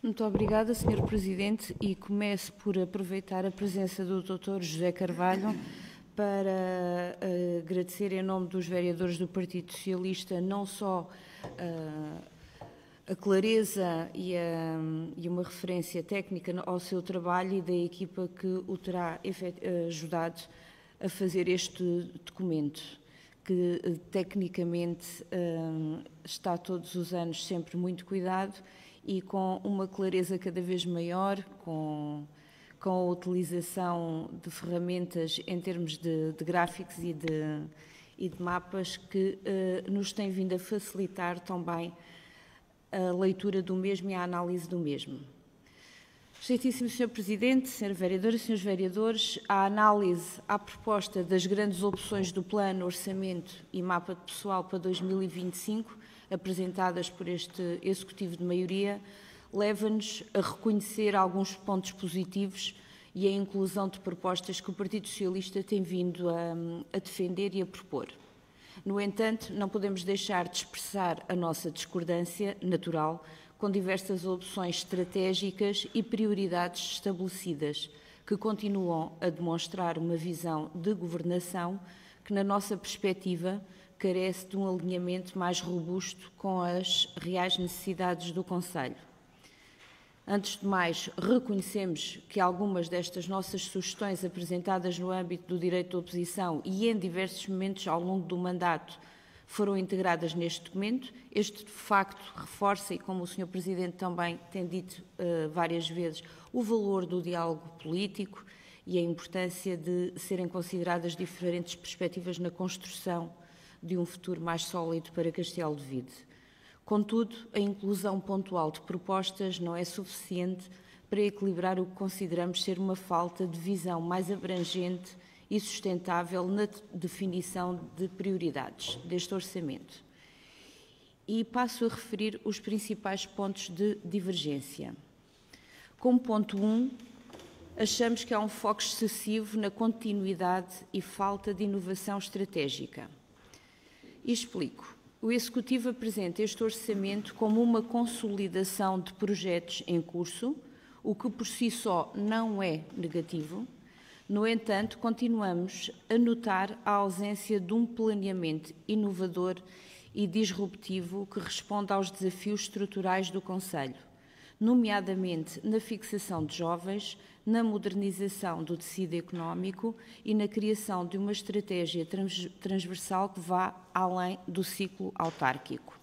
Muito obrigada, Sr. Presidente, e começo por aproveitar a presença do Dr. José Carvalho para agradecer em nome dos vereadores do Partido Socialista não só a clareza e uma referência técnica ao seu trabalho e da equipa que o terá ajudado a fazer este documento, que tecnicamente está todos os anos sempre muito cuidado e com uma clareza cada vez maior, com a utilização de ferramentas em termos de gráficos e de mapas que nos tem vindo a facilitar também a leitura do mesmo e a análise do mesmo. Excelentíssimo Sr. Presidente, Sra. Vereadora, Srs. Vereadores, a análise à proposta das grandes opções do Plano, Orçamento e Mapa de Pessoal para 2025, apresentadas por este Executivo de maioria, leva-nos a reconhecer alguns pontos positivos e a inclusão de propostas que o Partido Socialista tem vindo a defender e a propor. No entanto, não podemos deixar de expressar a nossa discordância natural com diversas opções estratégicas e prioridades estabelecidas, que continuam a demonstrar uma visão de governação que, na nossa perspectiva, carece de um alinhamento mais robusto com as reais necessidades do Conselho. Antes de mais, reconhecemos que algumas destas nossas sugestões apresentadas no âmbito do direito de oposição e em diversos momentos ao longo do mandato foram integradas neste documento. Este, de facto, reforça, e como o Sr. Presidente também tem dito várias vezes, o valor do diálogo político e a importância de serem consideradas diferentes perspectivas na construção de um futuro mais sólido para Castelo de Vide. Contudo, a inclusão pontual de propostas não é suficiente para equilibrar o que consideramos ser uma falta de visão mais abrangente e sustentável na definição de prioridades deste orçamento. E passo a referir os principais pontos de divergência. Como ponto 1, achamos que há um foco excessivo na continuidade e falta de inovação estratégica. E explico. O Executivo apresenta este orçamento como uma consolidação de projetos em curso, o que por si só não é negativo. No entanto, continuamos a notar a ausência de um planeamento inovador e disruptivo que responda aos desafios estruturais do Conselho, nomeadamente na fixação de jovens, na modernização do tecido económico e na criação de uma estratégia transversal que vá além do ciclo autárquico.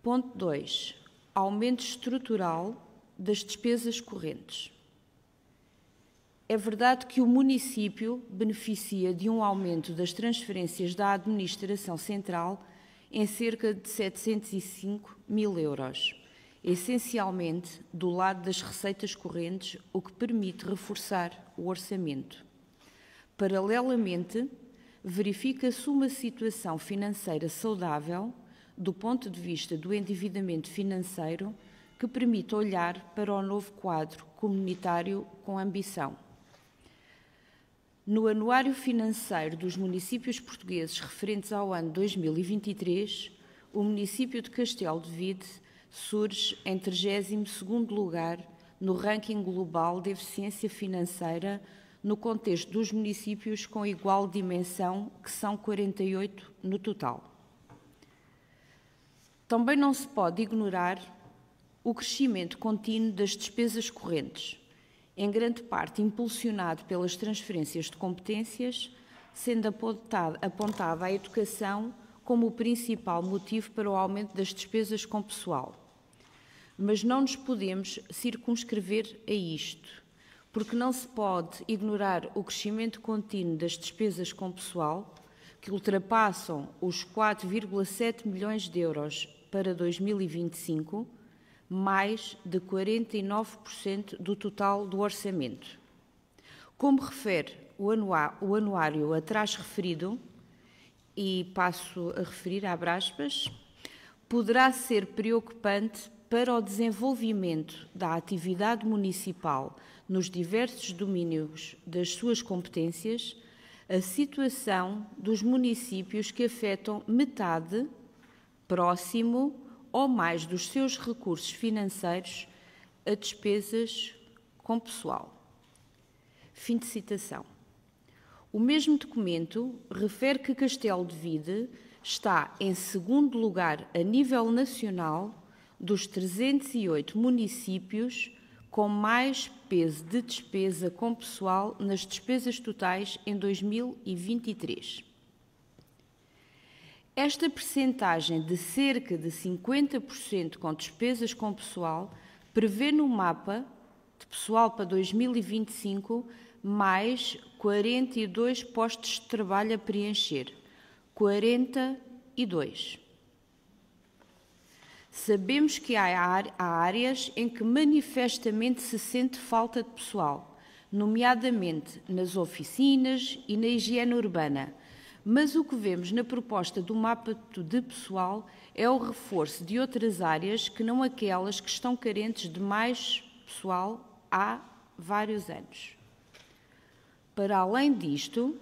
Ponto 2. Aumento estrutural das despesas correntes. É verdade que o município beneficia de um aumento das transferências da administração central em cerca de 705 mil euros, essencialmente do lado das receitas correntes, o que permite reforçar o orçamento. Paralelamente, verifica-se uma situação financeira saudável do ponto de vista do endividamento financeiro que permite olhar para o novo quadro comunitário com ambição. No Anuário Financeiro dos Municípios Portugueses referentes ao ano 2023, o município de Castelo de Vide surge em 32º lugar no ranking global de eficiência financeira no contexto dos municípios com igual dimensão, que são 48 no total. Também não se pode ignorar o crescimento contínuo das despesas correntes, em grande parte impulsionado pelas transferências de competências, sendo apontada a educação como o principal motivo para o aumento das despesas com pessoal. Mas não nos podemos circunscrever a isto, porque não se pode ignorar o crescimento contínuo das despesas com pessoal, que ultrapassam os 4,7 milhões de euros para 2025, mais de 49% do total do orçamento. Como refere o anuário atrás referido, e passo a referir, abre aspas, poderá ser preocupante para o desenvolvimento da atividade municipal nos diversos domínios das suas competências, a situação dos municípios que afetam metade, próximo ou mais dos seus recursos financeiros a despesas com pessoal. Fim de citação. O mesmo documento refere que Castelo de Vide está em segundo lugar a nível nacional dos 308 municípios com mais peso de despesa com pessoal nas despesas totais em 2023. Esta percentagem de cerca de 50% com despesas com pessoal prevê no mapa de pessoal para 2025 mais 42 postos de trabalho a preencher. 42. Sabemos que há áreas em que manifestamente se sente falta de pessoal, nomeadamente nas oficinas e na higiene urbana, mas o que vemos na proposta do mapa de pessoal é o reforço de outras áreas que não aquelas que estão carentes de mais pessoal há vários anos. Para além disto,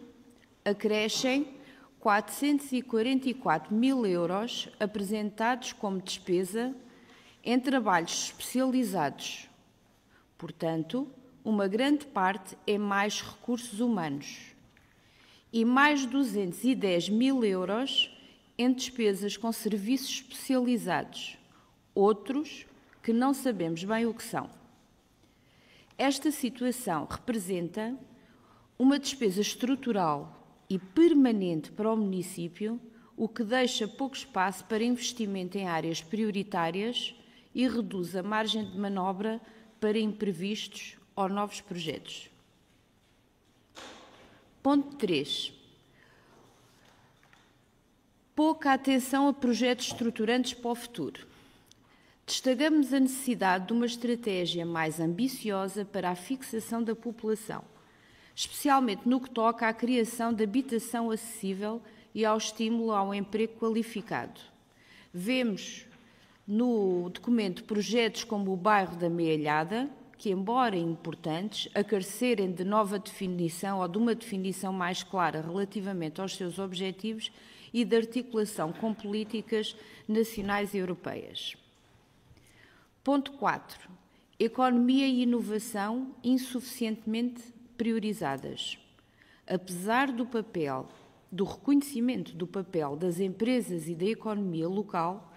acrescem 444 mil euros apresentados como despesa em trabalhos especializados. Portanto, uma grande parte é mais recursos humanos. E mais 210 mil euros em despesas com serviços especializados, outros que não sabemos bem o que são. Esta situação representa uma despesa estrutural e permanente para o município, o que deixa pouco espaço para investimento em áreas prioritárias e reduz a margem de manobra para imprevistos ou novos projetos. Ponto 3. Pouca atenção a projetos estruturantes para o futuro. Destacamos a necessidade de uma estratégia mais ambiciosa para a fixação da população, especialmente no que toca à criação de habitação acessível e ao estímulo ao emprego qualificado. Vemos no documento projetos como o bairro da Mealhada, que, embora importantes, a carecerem de nova definição ou de uma definição mais clara relativamente aos seus objetivos e de articulação com políticas nacionais e europeias. Ponto 4. Economia e inovação insuficientemente priorizadas. Apesar do reconhecimento do papel das empresas e da economia local,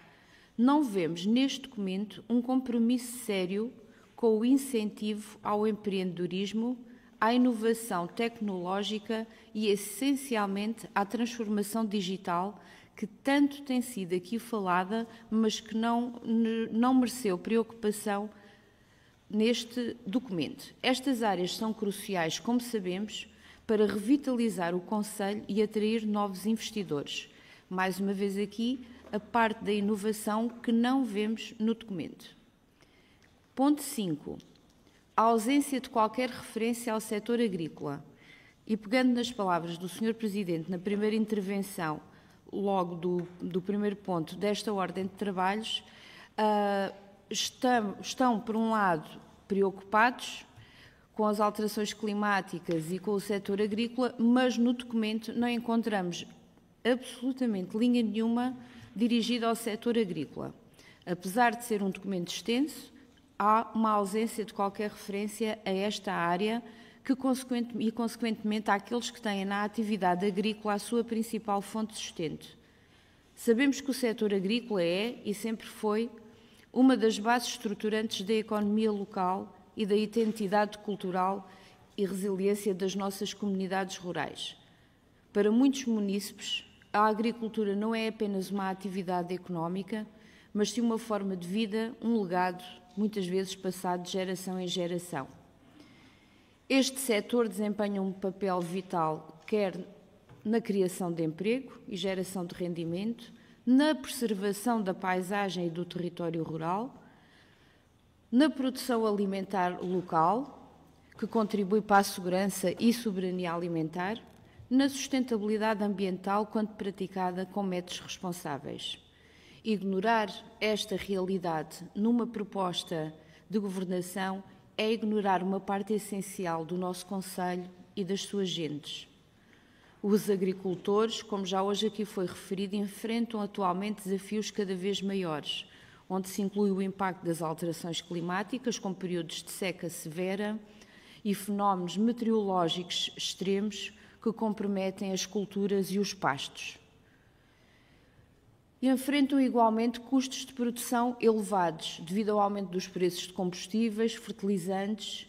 não vemos neste documento um compromisso sério com o incentivo ao empreendedorismo, à inovação tecnológica e, essencialmente, à transformação digital, que tanto tem sido aqui falada, mas que não mereceu preocupação neste documento. Estas áreas são cruciais, como sabemos, para revitalizar o concelho e atrair novos investidores. Mais uma vez aqui, a parte da inovação que não vemos no documento. Ponto 5. A ausência de qualquer referência ao setor agrícola. E pegando nas palavras do Sr. Presidente na primeira intervenção, logo do primeiro ponto desta ordem de trabalhos, estão, por um lado, preocupados com as alterações climáticas e com o setor agrícola, mas no documento não encontramos absolutamente linha nenhuma dirigida ao setor agrícola. Apesar de ser um documento extenso, há uma ausência de qualquer referência a esta área e, consequentemente, àqueles que têm na atividade agrícola a sua principal fonte de sustento. Sabemos que o setor agrícola é, e sempre foi, uma das bases estruturantes da economia local e da identidade cultural e resiliência das nossas comunidades rurais. Para muitos munícipes, a agricultura não é apenas uma atividade económica, mas sim uma forma de vida, um legado, muitas vezes passado de geração em geração. Este setor desempenha um papel vital, quer na criação de emprego e geração de rendimento, na preservação da paisagem e do território rural, na produção alimentar local, que contribui para a segurança e soberania alimentar, na sustentabilidade ambiental quando praticada com métodos responsáveis. Ignorar esta realidade numa proposta de governação é ignorar uma parte essencial do nosso concelho e das suas gentes. Os agricultores, como já hoje aqui foi referido, enfrentam atualmente desafios cada vez maiores, onde se inclui o impacto das alterações climáticas, com períodos de seca severa e fenómenos meteorológicos extremos que comprometem as culturas e os pastos. E enfrentam igualmente custos de produção elevados, devido ao aumento dos preços de combustíveis, fertilizantes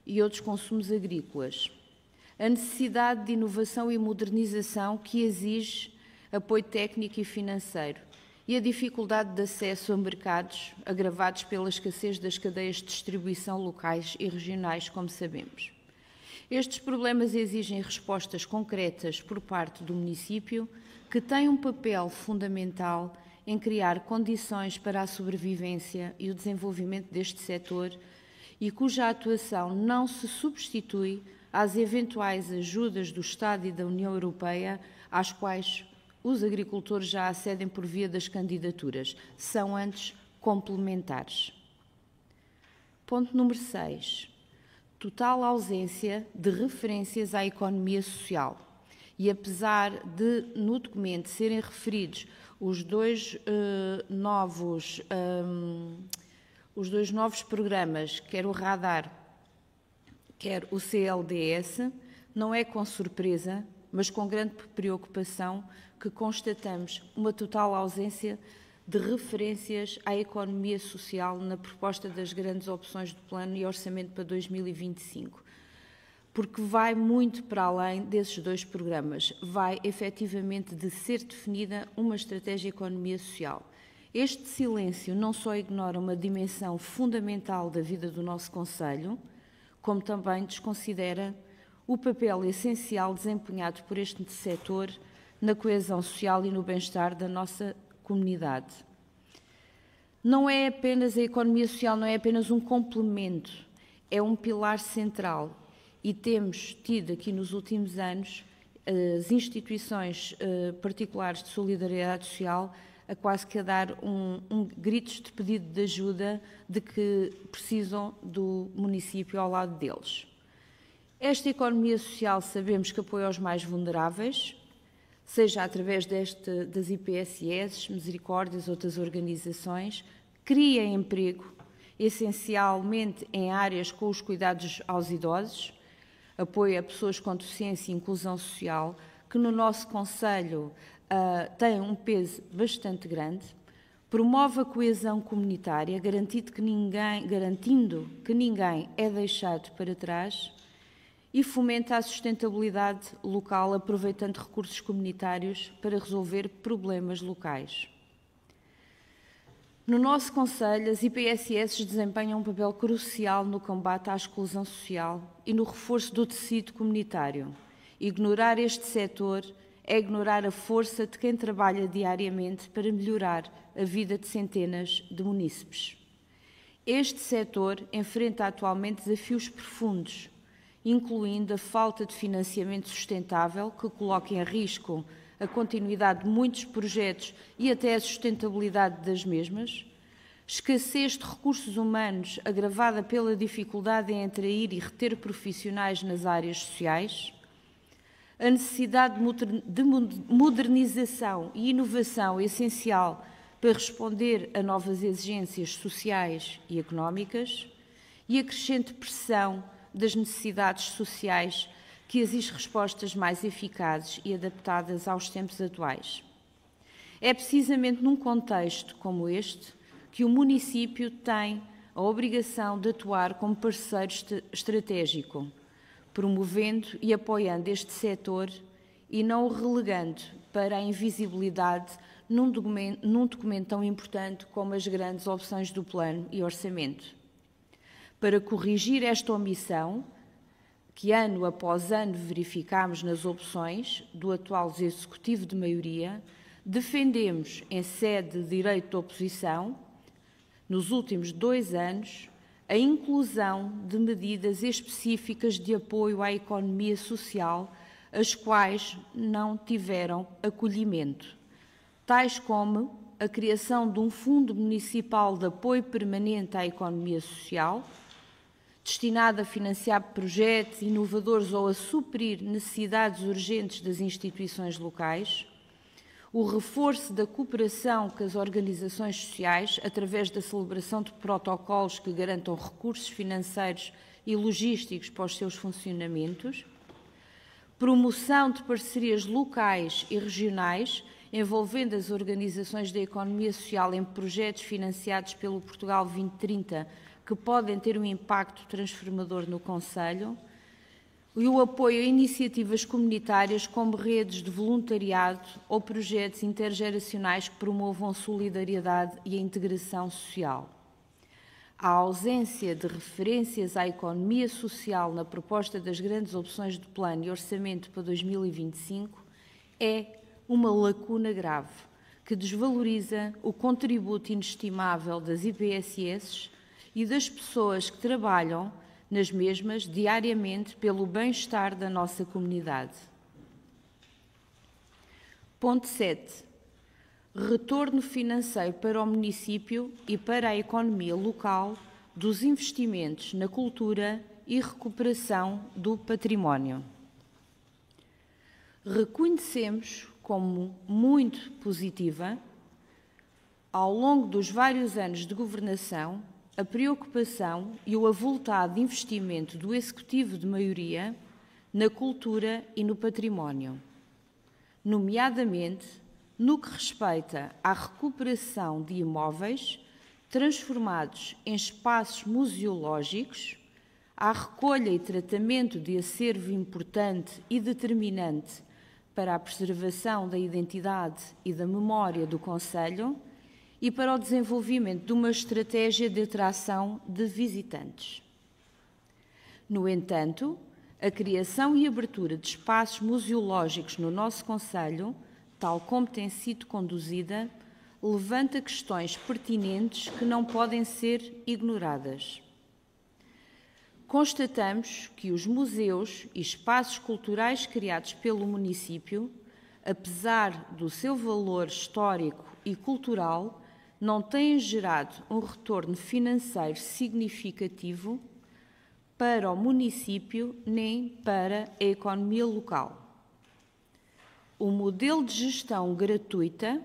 e outros consumos agrícolas. A necessidade de inovação e modernização que exige apoio técnico e financeiro e a dificuldade de acesso a mercados agravados pela escassez das cadeias de distribuição locais e regionais, como sabemos. Estes problemas exigem respostas concretas por parte do município, que tem um papel fundamental em criar condições para a sobrevivência e o desenvolvimento deste setor e cuja atuação não se substitui às eventuais ajudas do Estado e da União Europeia, às quais os agricultores já acedem por via das candidaturas. São antes complementares. Ponto número 6. Total ausência de referências à economia social. E apesar de, no documento, serem referidos os dois novos programas, quer o Radar, quer o CLDS, não é com surpresa, mas com grande preocupação, que constatamos uma total ausência de referências à economia social na proposta das grandes opções do Plano e Orçamento para 2025. Porque vai muito para além desses dois programas, vai efetivamente de ser definida uma estratégia de economia social. Este silêncio não só ignora uma dimensão fundamental da vida do nosso Concelho, como também desconsidera o papel essencial desempenhado por este setor na coesão social e no bem-estar da nossa comunidade. Não é apenas a economia social, não é apenas um complemento, é um pilar central. E temos tido aqui nos últimos anos as instituições particulares de solidariedade social a quase que a dar gritos de pedido de ajuda de que precisam do município ao lado deles. Esta economia social sabemos que apoia os mais vulneráveis, seja através das IPSS, Misericórdias, outras organizações, cria emprego, essencialmente em áreas com os cuidados aos idosos, apoio a pessoas com deficiência e inclusão social, que no nosso Concelho tem um peso bastante grande, promove a coesão comunitária, garantindo que ninguém é deixado para trás e fomenta a sustentabilidade local, aproveitando recursos comunitários para resolver problemas locais. No nosso Concelho, as IPSS desempenham um papel crucial no combate à exclusão social e no reforço do tecido comunitário. Ignorar este setor é ignorar a força de quem trabalha diariamente para melhorar a vida de centenas de munícipes. Este setor enfrenta atualmente desafios profundos, incluindo a falta de financiamento sustentável, que coloca em risco a continuidade de muitos projetos e até a sustentabilidade das mesmas, escassez de recursos humanos agravada pela dificuldade em atrair e reter profissionais nas áreas sociais, a necessidade de modernização e inovação essencial para responder a novas exigências sociais e económicas e a crescente pressão das necessidades sociais que exige respostas mais eficazes e adaptadas aos tempos atuais. É precisamente num contexto como este que o município tem a obrigação de atuar como parceiro estratégico, promovendo e apoiando este setor e não o relegando para a invisibilidade num documento tão importante como as grandes opções do Plano e Orçamento. Para corrigir esta omissão, que ano após ano verificamos nas opções do atual Executivo de maioria, defendemos em sede de direito de oposição, nos últimos 2 anos, a inclusão de medidas específicas de apoio à economia social, as quais não tiveram acolhimento, tais como a criação de um Fundo Municipal de Apoio Permanente à Economia Social, destinado a financiar projetos inovadores ou a suprir necessidades urgentes das instituições locais, o reforço da cooperação com as organizações sociais através da celebração de protocolos que garantam recursos financeiros e logísticos para os seus funcionamentos, promoção de parcerias locais e regionais envolvendo as organizações da economia social em projetos financiados pelo Portugal 2030 que podem ter um impacto transformador no Conselho, e o apoio a iniciativas comunitárias como redes de voluntariado ou projetos intergeracionais que promovam a solidariedade e a integração social. A ausência de referências à economia social na proposta das grandes opções de plano e orçamento para 2025 é uma lacuna grave que desvaloriza o contributo inestimável das IPSS e das pessoas que trabalham nas mesmas diariamente pelo bem-estar da nossa comunidade. Ponto 7. Retorno financeiro para o município e para a economia local dos investimentos na cultura e recuperação do património. Reconhecemos como muito positiva, ao longo dos vários anos de governação, a preocupação e o avultado investimento do Executivo de maioria na cultura e no património, nomeadamente no que respeita à recuperação de imóveis transformados em espaços museológicos, à recolha e tratamento de acervo importante e determinante para a preservação da identidade e da memória do Conselho e para o desenvolvimento de uma estratégia de atração de visitantes. No entanto, a criação e abertura de espaços museológicos no nosso Conselho, tal como tem sido conduzida, levanta questões pertinentes que não podem ser ignoradas. Constatamos que os museus e espaços culturais criados pelo município, apesar do seu valor histórico e cultural, não têm gerado um retorno financeiro significativo para o município nem para a economia local. O modelo de gestão gratuita,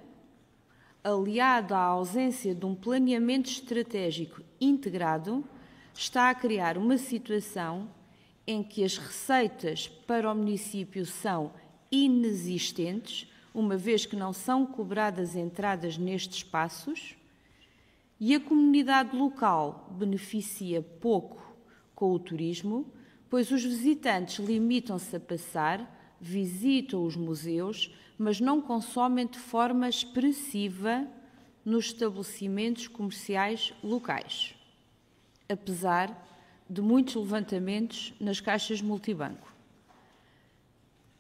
aliado à ausência de um planeamento estratégico integrado, está a criar uma situação em que as receitas para o município são inexistentes, uma vez que não são cobradas entradas nestes espaços, e a comunidade local beneficia pouco com o turismo, pois os visitantes limitam-se a passar, visitam os museus, mas não consomem de forma expressiva nos estabelecimentos comerciais locais, apesar de muitos levantamentos nas caixas multibanco.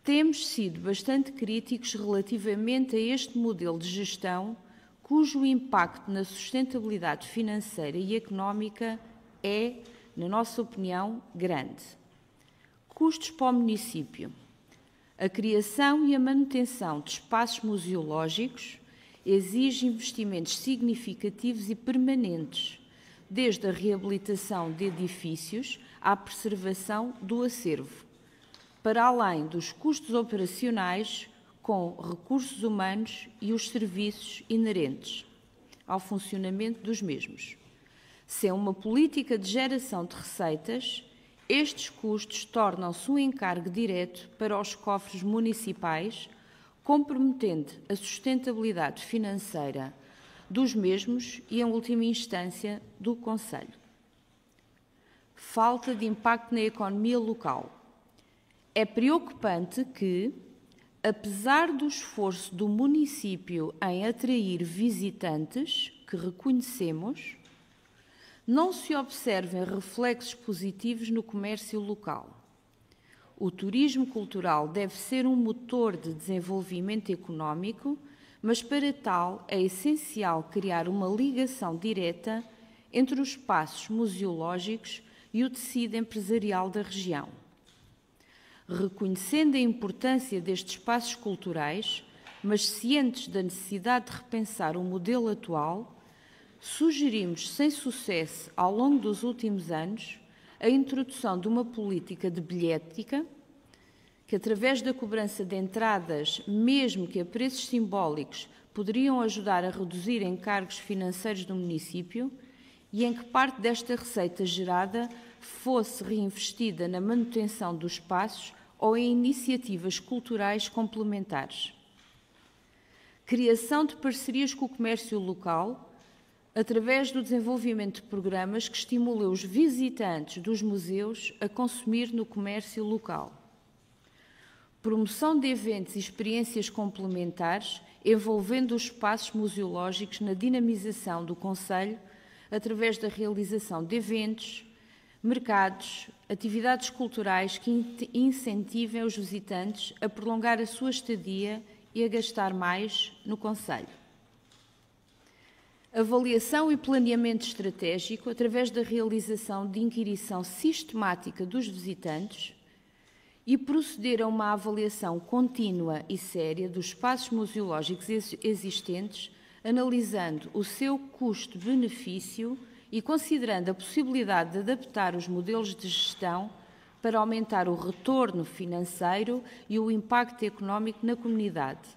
Temos sido bastante críticos relativamente a este modelo de gestão, cujo impacto na sustentabilidade financeira e económica é, na nossa opinião, grande. Custos para o município. A criação e a manutenção de espaços museológicos exige investimentos significativos e permanentes, desde a reabilitação de edifícios à preservação do acervo, para além dos custos operacionais com recursos humanos e os serviços inerentes ao funcionamento dos mesmos. Sem uma política de geração de receitas, estes custos tornam-se um encargo direto para os cofres municipais, comprometendo a sustentabilidade financeira dos mesmos e, em última instância, do Conselho. Falta de impacto na economia local. É preocupante que, apesar do esforço do município em atrair visitantes, que reconhecemos, não se observem reflexos positivos no comércio local. O turismo cultural deve ser um motor de desenvolvimento económico, mas para tal é essencial criar uma ligação direta entre os espaços museológicos e o tecido empresarial da região. Reconhecendo a importância destes espaços culturais, mas cientes da necessidade de repensar o modelo atual, sugerimos, sem sucesso ao longo dos últimos anos, a introdução de uma política de bilhética que através da cobrança de entradas, mesmo que a preços simbólicos, poderiam ajudar a reduzir encargos financeiros do município e em que parte desta receita gerada fosse reinvestida na manutenção dos espaços ou em iniciativas culturais complementares. Criação de parcerias com o comércio local, através do desenvolvimento de programas que estimulem os visitantes dos museus a consumir no comércio local. Promoção de eventos e experiências complementares envolvendo os espaços museológicos na dinamização do concelho através da realização de eventos, mercados, atividades culturais que incentivem os visitantes a prolongar a sua estadia e a gastar mais no concelho. Avaliação e planeamento estratégico através da realização de inquirição sistemática dos visitantes e proceder a uma avaliação contínua e séria dos espaços museológicos existentes, analisando o seu custo-benefício e considerando a possibilidade de adaptar os modelos de gestão para aumentar o retorno financeiro e o impacto económico na comunidade.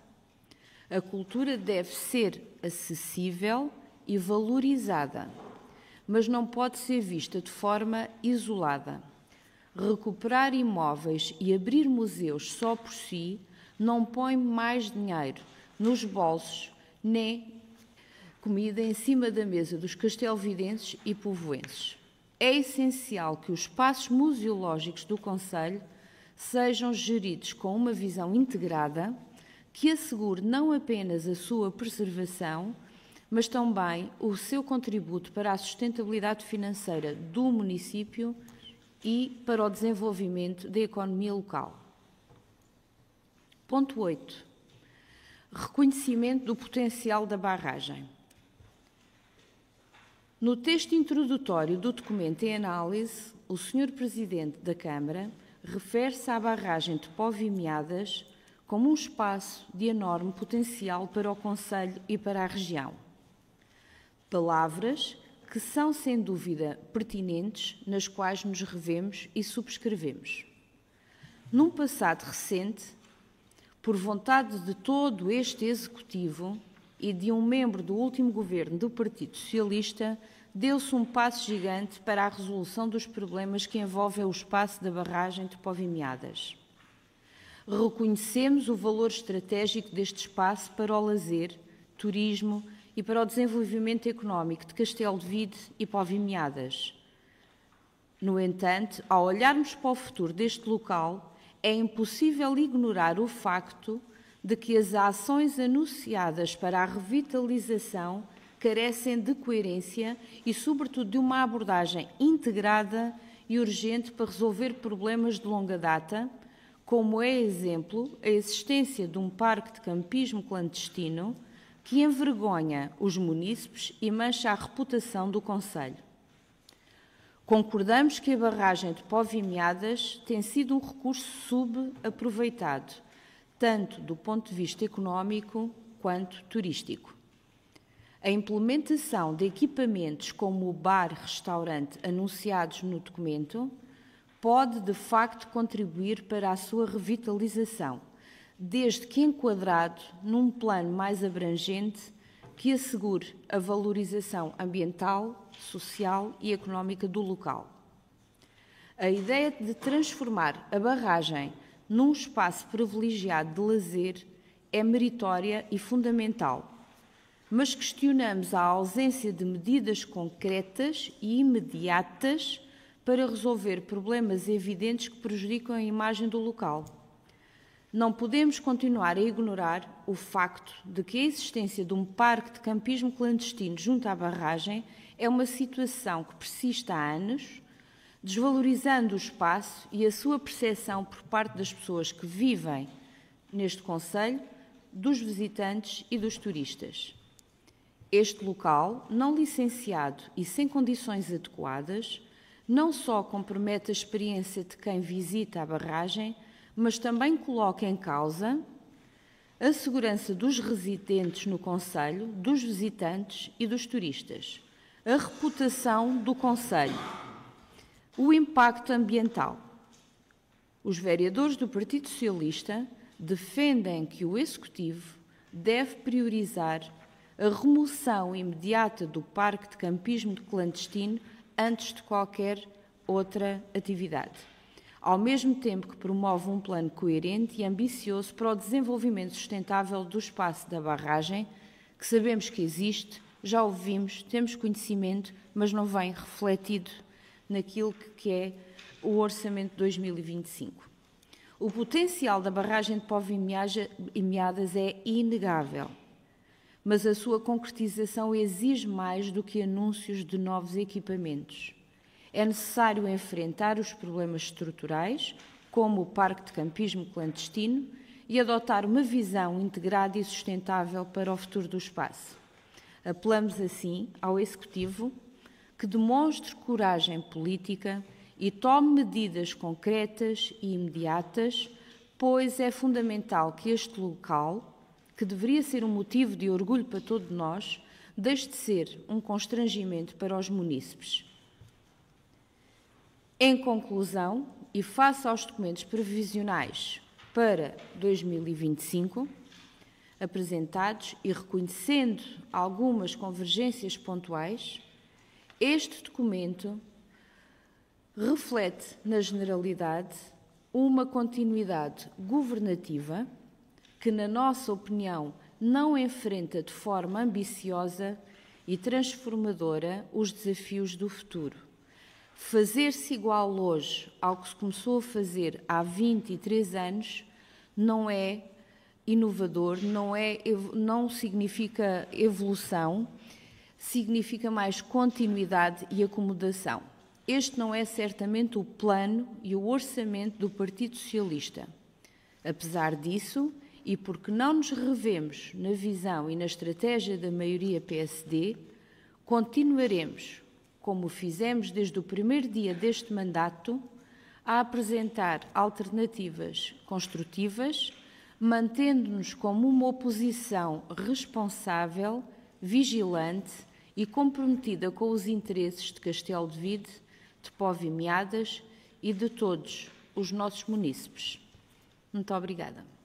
A cultura deve ser acessível e valorizada, mas não pode ser vista de forma isolada. Recuperar imóveis e abrir museus só por si não põe mais dinheiro nos bolsos, nem comida em cima da mesa dos castelvidenses e povoenses. É essencial que os espaços museológicos do concelho sejam geridos com uma visão integrada que assegure não apenas a sua preservação, mas também o seu contributo para a sustentabilidade financeira do município e para o desenvolvimento da economia local. Ponto 8. Reconhecimento do potencial da barragem. No texto introdutório do documento em análise, o Sr. Presidente da Câmara refere-se à barragem de Povimiadas como um espaço de enorme potencial para o concelho e para a região. Palavras que são, sem dúvida, pertinentes, nas quais nos revemos e subscrevemos. Num passado recente, por vontade de todo este Executivo e de um membro do último governo do Partido Socialista, deu-se um passo gigante para a resolução dos problemas que envolvem o espaço da barragem de Povimiadas. Reconhecemos o valor estratégico deste espaço para o lazer, turismo e para o desenvolvimento económico de Castelo de Vide e Povimiadas. No entanto, ao olharmos para o futuro deste local, é impossível ignorar o facto de que as ações anunciadas para a revitalização carecem de coerência e, sobretudo, de uma abordagem integrada e urgente para resolver problemas de longa data, como é exemplo a existência de um parque de campismo clandestino que envergonha os munícipes e mancha a reputação do concelho. Concordamos que a barragem de Povimiadas tem sido um recurso subaproveitado, tanto do ponto de vista económico quanto turístico. A implementação de equipamentos como o bar-restaurante anunciados no documento pode, de facto, contribuir para a sua revitalização, desde que enquadrado num plano mais abrangente que assegure a valorização ambiental, social e económica do local. A ideia de transformar a barragem num espaço privilegiado de lazer é meritória e fundamental, mas questionamos a ausência de medidas concretas e imediatas para resolver problemas evidentes que prejudicam a imagem do local. Não podemos continuar a ignorar o facto de que a existência de um parque de campismo clandestino junto à barragem é uma situação que persiste há anos, desvalorizando o espaço e a sua percepção por parte das pessoas que vivem neste concelho, dos visitantes e dos turistas. Este local, não licenciado e sem condições adequadas, não só compromete a experiência de quem visita a barragem, mas também coloca em causa a segurança dos residentes no concelho, dos visitantes e dos turistas, a reputação do concelho, o impacto ambiental. Os vereadores do Partido Socialista defendem que o Executivo deve priorizar a remoção imediata do parque de campismo clandestino antes de qualquer outra atividade, ao mesmo tempo que promove um plano coerente e ambicioso para o desenvolvimento sustentável do espaço da barragem, que sabemos que existe, já o vimos, temos conhecimento, mas não vem refletido naquilo que é o Orçamento de 2025. O potencial da barragem de Póvoa e Meadas é inegável, mas a sua concretização exige mais do que anúncios de novos equipamentos. É necessário enfrentar os problemas estruturais, como o parque de campismo clandestino, e adotar uma visão integrada e sustentável para o futuro do espaço. Apelamos, assim, ao Executivo que demonstre coragem política e tome medidas concretas e imediatas, pois é fundamental que este local, que deveria ser um motivo de orgulho para todos nós, deixe de ser um constrangimento para os munícipes. Em conclusão, e face aos documentos previsionais para 2025, apresentados e reconhecendo algumas convergências pontuais, este documento reflete, na generalidade, uma continuidade governativa que, na nossa opinião, não enfrenta de forma ambiciosa e transformadora os desafios do futuro. Fazer-se igual hoje ao que se começou a fazer há 23 anos não é inovador, não significa evolução, significa mais continuidade e acomodação. Este não é certamente o plano e o orçamento do Partido Socialista. Apesar disso, e porque não nos revemos na visão e na estratégia da maioria PSD, continuaremos, como fizemos desde o primeiro dia deste mandato, a apresentar alternativas construtivas, mantendo-nos como uma oposição responsável, vigilante e comprometida com os interesses de Castelo de Vide, de Póvoa e Meadas e de todos os nossos munícipes. Muito obrigada.